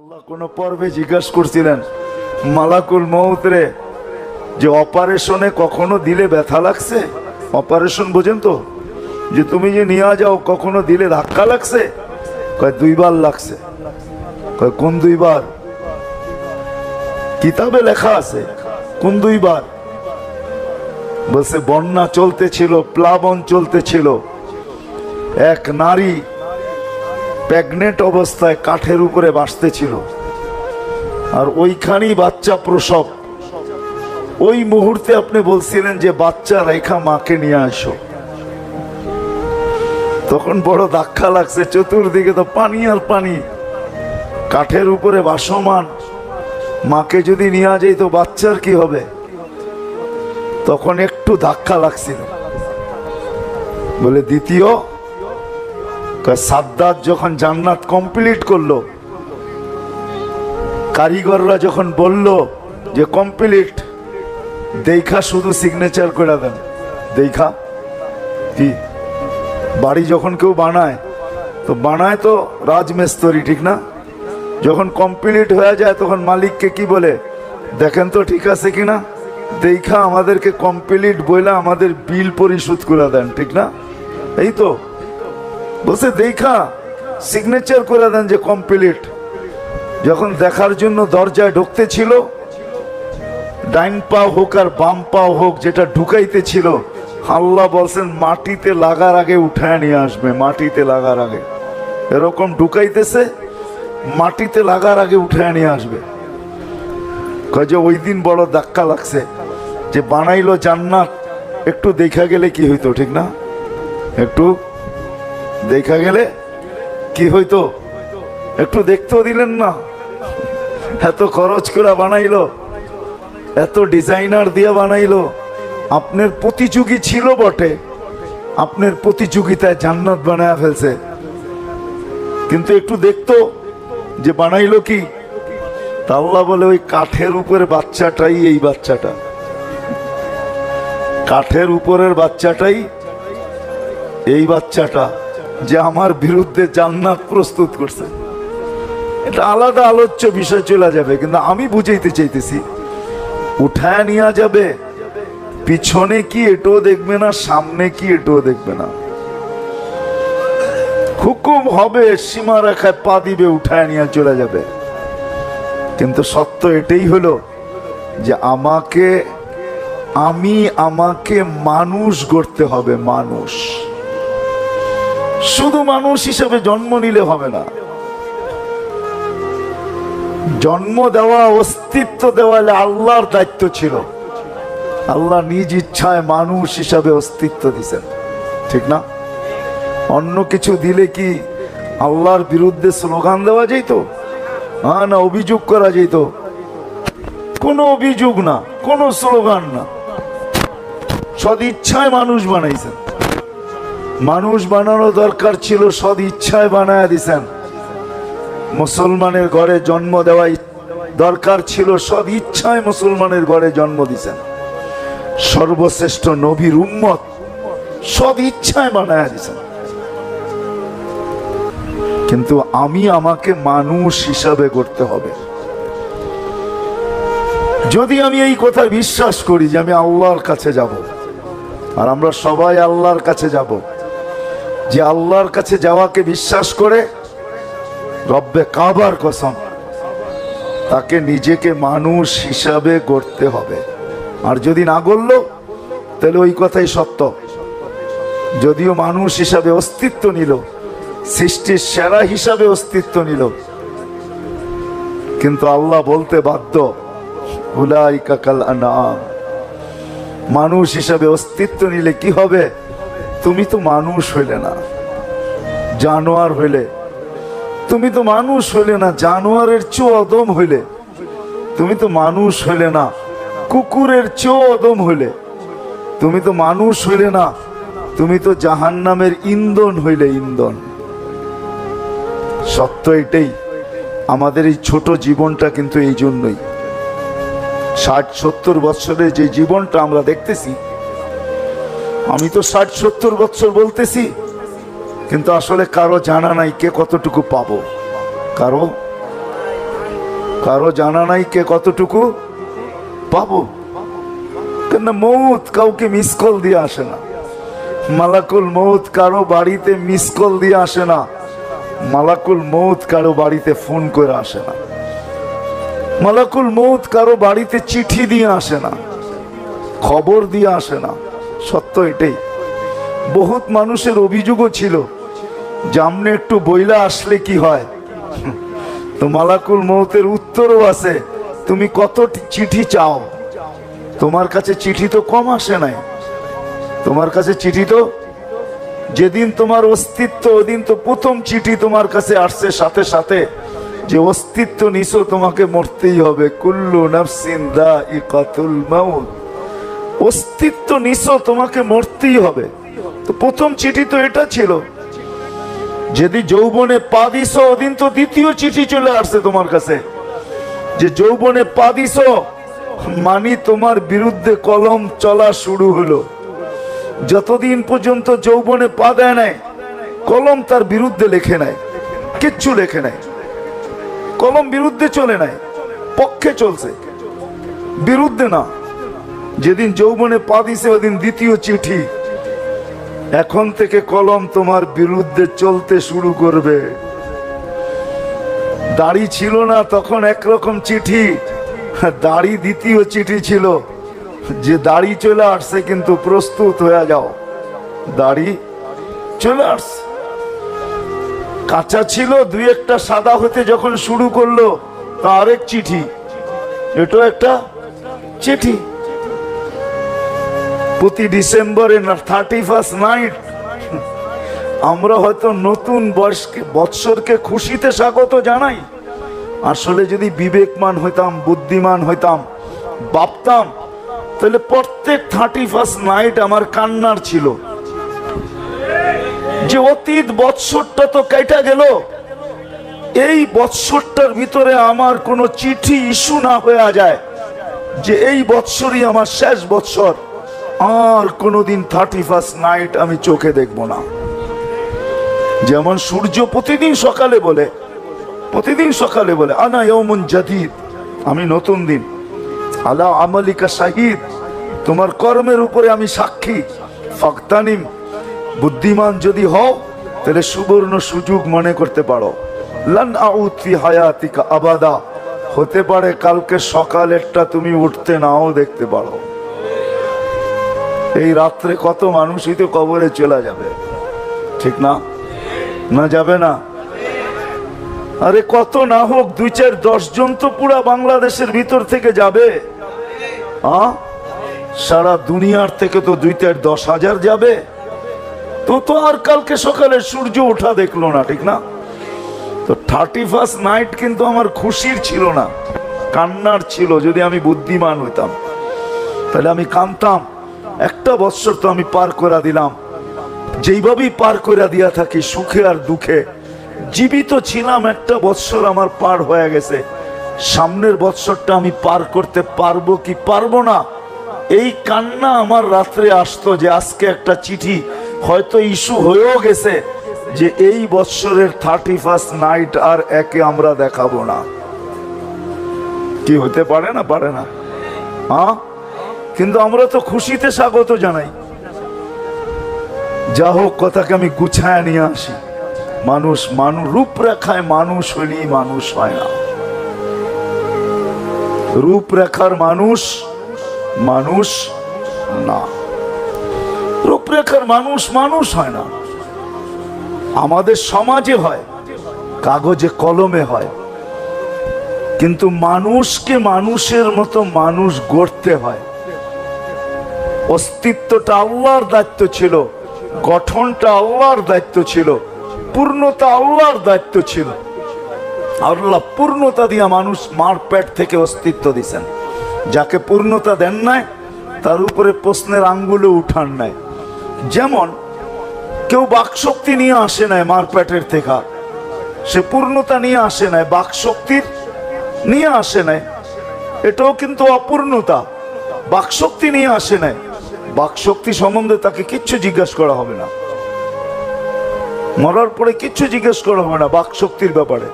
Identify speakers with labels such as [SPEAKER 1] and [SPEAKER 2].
[SPEAKER 1] আল্লাহ কোন পর্বে জিজ্ঞাসা করছিলেন মালাকুল মউত রে, যে অপারেশনে কখনো দিলে ব্যথা লাগছে? অপারেশন বোঝেন তো, যে তুমি যে নিয়ে যাও কখনো দিলে ধাক্কা লাগছে? কয় 2 বার লাগছে। কয় কোন 2 বার? কিতাবে লেখা আছে কোন 2 বার? বলছে বন্যা চলতেছিল, প্লাবন চলতেছিল, এক নারী প্রেগনেন্ট অবস্থায় কাঠের উপরে বাসতেছিল, আর ওইখানেই বাচ্চা প্রসব। ওই মুহূর্তে আপনি বলছিলেন যে বাচ্চা রেখা মাকে নিয়ে আসো। তখন বড় ধাক্কা লাগছে, চতুর্দিকে তো পানি আর পানি, কাঠের উপরে ভাসমান মাকে যদি নিয়ে যাই তো বাচ্চার কি হবে? তখন একটু ধাক্কা লাগছিল। বলে দ্বিতীয়, সাদ্দাত যখন জান্নাত কমপ্লিট করলো, কারিগররা যখন বলল যে কমপ্লিট, দেখা শুধু সিগনেচার করে দেন। দেখা কি, বাড়ি যখন কেউ বানায় তো বানায় তো রাজমিস্ত্রি, ঠিক না? যখন কমপ্লিট হয়ে যায় তখন মালিককে কি বলে, দেখেন তো ঠিক আছে কিনা, দেখা আমাদেরকে কমপ্লিট বইলা আমাদের বিল পরিশোধ করে দেন, ঠিক না? এই তো বলছে দেখা সিগনেচার করে দেন যে কমপ্লিট। যখন দেখার জন্য দরজায় ঢুকতে ছিল, ডাইন পা হোক আর বাম পা হোক, যেটা ঢুকাইতে ছিল, আল্লাহ বলছেন মাটিতে লাগার আগে উঠায় নিয়ে আসবে। মাটিতে লাগার আগে এরকম ঢুকাইতেছে, মাটিতে লাগার আগে উঠায় নিয়ে আসবে। যে ওই দিন বড় ধাক্কা লাগছে, যে বানাইলো জান্নাত, একটু দেখা গেলে কি হইতো, ঠিক না? একটু দেখা গেলে কি হইতো? একটু দেখতেও দিলেন না। এত খরচ করে বানাইলো, এত ডিজাইনার দিয়ে বানাইলো, আপনার প্রতিযোগী ছিল বটে, আপনার প্রতিযোগিতায় জান্নাত বানায় ফেলছে, কিন্তু একটু দেখতো যে বানাইলো কি। তা আল্লাহ বলে ওই কাঠের উপরে বাচ্চাটাই এই বাচ্চাটা, কাঠের উপরের বাচ্চাটাই এই বাচ্চাটা, যে আমার বিরুদ্ধে জান্নাত প্রস্তুত করছে। এটা আলাদা আলোচ্য বিষয় চলে যাবে, কিন্তু আমি বুঝাইতে চাইতেছি, উঠায় নিয়ে যাবে, পিছনে কি এটাও দেখবে না, সামনে কি এটাও দেখবে না, হুকুম হবে, সীমা রেখায় পা দিবে, উঠায় নিয়ে চলে যাবে। কিন্তু সত্য এটাই হলো যে আমাকে মানুষ গড়তে হবে। মানুষ, শুধু মানুষ হিসেবে জন্ম নিলে হবে না। জন্ম দেওয়া, অস্তিত্ব দেওয়া আল্লাহর দায়িত্ব ছিল। আল্লাহ নিজ ইচ্ছায় মানুষ হিসাবে অস্তিত্ব দিয়েছেন, ঠিক না? অন্য কিছু দিলে কি আল্লাহর বিরুদ্ধে স্লোগান দেওয়া যেত? না, অভিযোগ করা যেত? কোনো অভিযোগ না, কোনো স্লোগান না, সদ ইচ্ছায় মানুষ বানাইছেন। মানুষ বানানো দরকার ছিল, সদ ইচ্ছায় বানায় দিছেন। মুসলমানের ঘরে জন্ম দেওয়া দরকার ছিল, সদ ইচ্ছায় মুসলমানের ঘরে জন্ম দিছেন। সর্বশ্রেষ্ঠ নবীর উম্মত সদ ইচ্ছায় বানায় দিছেন। কিন্তু আমাকে মানুষ হিসাবে করতে হবে। যদি আমি এই কথা বিশ্বাস করি যে আমি আল্লাহর কাছে যাব, আর আমরা সবাই আল্লাহর কাছে যাব, যে আল্লাহর কাছে যাওয়াকে বিশ্বাস করে রব্বে কাবার কসম, তাকে নিজেকে মানুষ হিসাবে গড়তে হবে। আর যদি না গড়ল, তাহলে ওই কথাই সত্য। যদিও মানুষ হিসাবে অস্তিত্ব নিল, সৃষ্টির সেরা হিসাবে অস্তিত্ব নিল, কিন্তু আল্লাহ বলতে বাধ্য, উলাইকা কাল আনআম। মানুষ হিসাবে অস্তিত্ব নিলে কি হবে? তুমি তো মানুষ হইলে না, জানোয়ার হইলে। তুমি তো মানুষ হইলে না, জানোয়ারের চেয়েও অদম হইলে। তুমি তো মানুষ হইলে না, কুকুরের চেয়েও অদম হইলে। তুমি তো মানুষ হইলে না, তুমি তো জাহান্নামের ইন্ধন হইলে, ইন্ধন। সত্য এটাই। আমাদের এই ছোট জীবনটা কিন্তু এই জন্যই, 60-70 বছরের যে জীবনটা আমরা দেখতেছি, আমি তো 60-70 বছর বলতেছি, কিন্তু আসলে কারো জানা নাই কে কতটুকু পাবো। কারো কারো জানা নাই কে কতটুকু পাবো। কেন মৌত কাউকে মিস কল দিয়ে আসে না। মালাকুল মৌত কারো বাড়িতে মিস কল দিয়ে আসে না। মালাকুল মৌত কারো বাড়িতে ফোন করে আসে না। মালাকুল মৌত কারো বাড়িতে চিঠি দিয়ে আসে না, খবর দিয়ে আসে না। সত্য এটাই। বহুত মানুষের অভিযোগও ছিল যে আমনে একটু বইলা আসলে কি হয়। তো মালাকুল মৌতের উত্তরও আছে, তুমি কত চিঠি চাও। তোমার কাছে চিঠি তো কম আসে নাই। তোমার কাছে চিঠি তো যেদিন তোমার অস্তিত্ব ওদিন তো প্রথম চিঠি তোমার কাছে আসছে সাথে সাথে যে অস্তিত্ব নিছো, তোমাকে মরতেই হবে। কুল্লু নাফসিন যায়িকাতুল মাউত। অস্তিত্ব নিছো, তোমাকে মরতেই হবে। তো প্রথম চিঠি তো এটা ছিল। যেদিন যৌবনে পা দিছো ওদিন তো দ্বিতীয় চিঠি চলে আসছে তোমার কাছে যে যৌবনে পা দিছো মানি তোমার বিরুদ্ধে কলম চলা শুরু হলো। যতদিন পর্যন্ত যৌবনে পা দেয় নাই কলম তার বিরুদ্ধে লেখে নাই, কিচ্ছু লেখে নাই। কলম বিরুদ্ধে চলে নাই, পক্ষে চলছে, বিরুদ্ধে না। যেদিন যৌবনে পা দিছে ওদিন দ্বিতীয় চিঠি, এখন থেকে কলম তোমার বিরুদ্ধে চলতে শুরু করবে। দাড়ি ছিল না তখন একরকম চিঠি, দাড়ি দ্বিতীয় চিঠি ছিল যে দাড়ি চলে আসছে কিন্তু প্রস্তুত হয়ে যাও। দাড়ি চলে আসছে, কাঁচা ছিল, দুই একটা সাদা হতে যখন শুরু করলো তা আরেক চিঠি, এটাও একটা চিঠি। প্রতি ডিসেম্বরে 31 নাইট আমরা হয়তো নতুন বৎসরকে খুশিতে স্বাগত জানাই। আসলে যদি বিবেকমান হইতাম, বুদ্ধিমান হইতাম, ভাবতাম, তাহলে প্রত্যেক 31 নাইট আমার কান্নার ছিল যে অতীত বৎসরটা তো কেটে গেল। এই বৎসরটার ভিতরে আমার কোনো চিঠি ইস্যু না হয়ে যায় যে এই বৎসরই আমার শেষ বৎসর, আর কোনোদিন 31 নাইট আমি চোখে দেখব না। যেমন সূর্য প্রতিদিন সকালে বলে আনা ইয়াউমুন জাদীদ, আমি নতুন দিন। আলা আমালিকা শাহিদ, তোমার কর্মের উপরে আমি সাক্ষী। ফাকতানিম, বুদ্ধিমান যদি হও তাহলে সুবর্ণ সুযোগ মনে করতে পারো। লান আউদ ফি হায়াতিকা আবাদা, হতে পারে কালকে সকালেরটা তুমি উঠতে নাও দেখতে পারো। এই রাত্রে কত মানুষই তো কবরে চলে যাবে, ঠিক না? না যাবে না? আরে কত না হোক 2-4-10 জন তো পুরা বাংলাদেশের ভিতর থেকে যাবে। সারা দুনিয়ার থেকে তো 2-10,000 যাবে। তো আর কালকে সকালে সূর্য ওঠা দেখলো না, ঠিক না? তো 31 নাইট কিন্তু আমার খুশির ছিল না, কান্নার ছিল। যদি আমি বুদ্ধিমান হইতাম তাহলে আমি কাঁদতাম, একটা বৎসর তো আমি পার করে দিলাম। যেইভাবেই পার করে দিয়া থাকি, সুখে আর দুঃখে, জীবিত ছিলাম, একটা বৎসর আমার পার হয়ে গেছে। সামনের বৎসরটা আমি পার করতে পারবো কি পারবো না, এই কান্না আমার রাত্রে আসতো যে আজকে একটা চিঠি হয়তো ইস্যু হয়েও গেছে যে এই বৎসরের 31 নাইট আর একে আমরা দেখাবো না। কি হতে পারে না? পারে না? কিন্তু আমরা তো খুশিতে স্বাগত জানাই। যা হোক, কথাকে আমি গুছায় নিয়ে আসি। মানুষ রূপরেখায় মানুষ হইলেই মানুষ হয় না। রূপরেখার মানুষ না, রূপরেখার মানুষ হয় না। আমাদের সমাজে হয়, কাগজে কলমে হয়, কিন্তু মানুষকে মানুষের মতো মানুষ গড়তে হয়। অস্তিত্বটা আল্লাহর দায়িত্ব ছিল, গঠনটা আল্লাহর দায়িত্ব ছিল, পূর্ণতা আল্লাহর দায়িত্ব ছিল। আল্লাহ পূর্ণতা দিয়া মানুষ মার পেট থেকে অস্তিত্ব দিছেন। যাকে পূর্ণতা দেন নাই তার উপরে প্রশ্নের আঙ্গুলে উঠান নাই। যেমন কেউ বাকশক্তি নিয়ে আসে নাই মার পেটের থেকে, সে পূর্ণতা নিয়ে আসে নাই, বাকশক্তির নিয়ে আসে নাই, এটাও কিন্তু অপূর্ণতা। বাকশক্তি নিয়ে আসে নাই, বাকশক্তি সম্বন্ধে তাকে কিচ্ছু জিজ্ঞাসা করা হবে না, মরার পরে কিচ্ছু জিজ্ঞেস করা হবে না বাকশক্তির ব্যাপারে।